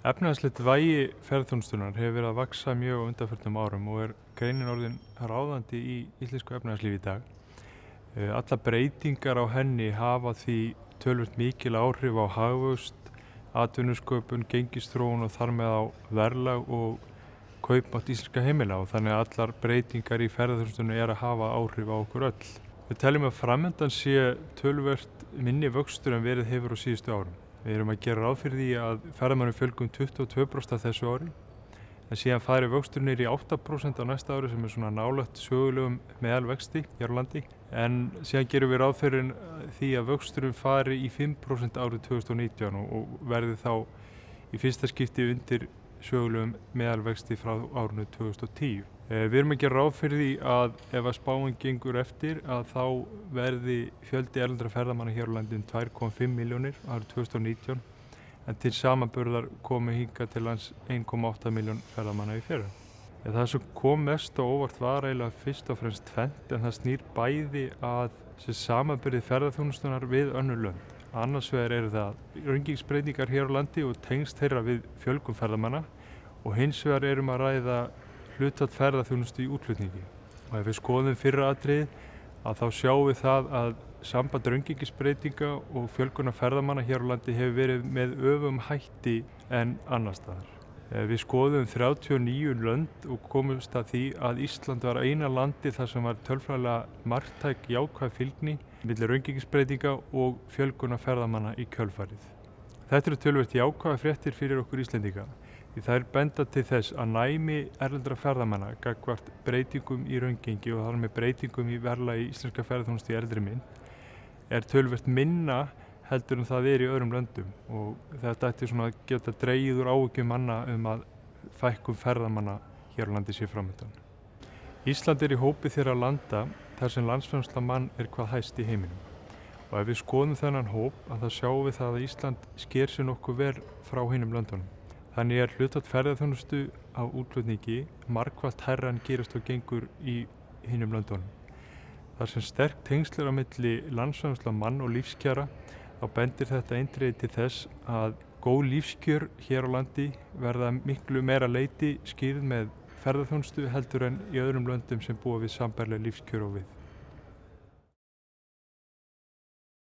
Efnahagslegt vægi ferðaþjónustunnar hefur verið að vaxa mjög á undanförnum árum og greinin orðin ráðandi í íslensku efnahagslífi í dag. Allar breytingar á henni hafa því töluvert mikil áhrif á hagvöxt, atvinnusköpun, gengisþróun og þar með á verðlag og kaupmátt íslenska heimila og þannig að allar breytingar í ferðaþjónustunni að hafa áhrif á okkur öll. Við teljum að framundan sé töluvert minni vöxtur en verið hefur á síðustu árum. Við erum að gera ráð fyrir því að ferðamönnum fjölgi 22% þessu ári, en síðan fari vöxtur niður í 8% á næsta ári sem er svona nálægt sögulegum meðalvexti hér á landi. En síðan gerum við ráð fyrir því að vöxturinn fari í 5% árið 2019 og verði þá í fyrsta skipti undir sögulegum meðalvexti frá árinu 2010. Við erum að gera ráð fyrir því að ef að spáin gengur eftir að þá verði fjöldi erlendra ferðamanna hér á landi 2,5 milljónir árið 2019 en til samanburðar komu hingað til lands 1,8 milljón ferðamanna í fyrra. Það sem kom mest á óvart var eiginlega fyrst og fremst tvennt en það snýr bæði að samanburði ferðaþjónustunnar við önnur lönd. Annars vegar eru það raungengisbreytingar hér á landi og tengsl þeirra við fjölgun ferðamanna og hins vegar erum að ræða hlutfall ferðaþjónustu í útflutningi. Og ef við skoðum fyrra atriði að þá sjáum við það að samband raungengisbreytinga og fjölgunar ferðamanna hér á landi hefur verið með öfugum hætti en annars staðar. Við skoðum 39 lönd og komumst að því að Ísland var eina landi þar sem var tölfræðilega marktæk jákvæð fylgni milli raungengisbreytinga og fjölgunar ferðamanna í kjölfarið. Þetta eru töluvert jákvæðar fréttir fyrir okkur Íslendinga. Því þær benda til þess að næmi erlendra ferðamanna gagnvart breytingum í raungengi og þar með breytingum í verðlagi íslenska ferðaþjónustu í erlendri mynt töluvert minna heldur en það í öðrum löndum og þetta ætti svona að geta dregið úr áhyggjum manna að fækkun ferðamanna hér á landi sé framundan. Ísland í hópi þeirra landa þar sem landsframleiðsla mann hvað hæst í heiminum. Og ef við skoðum þennan hóp að þá sjáum við það að Ísland sker sig nokkuð vel frá hinum löndunum. Þannig hlutfall ferðaþjónustu á útflutningi margfalt hærra en gerist og gengur í hinum löndunum. Þar sem sterk tengsl á milli landsframleiðsla mann og lífskjara þá bendir þetta eindregið til þess að góð lífskjör hér á landi verða miklu meira leyti skýrð með ferðaþjónustu heldur en í öðrum löndum sem búa við sambærileg lífskjör og við.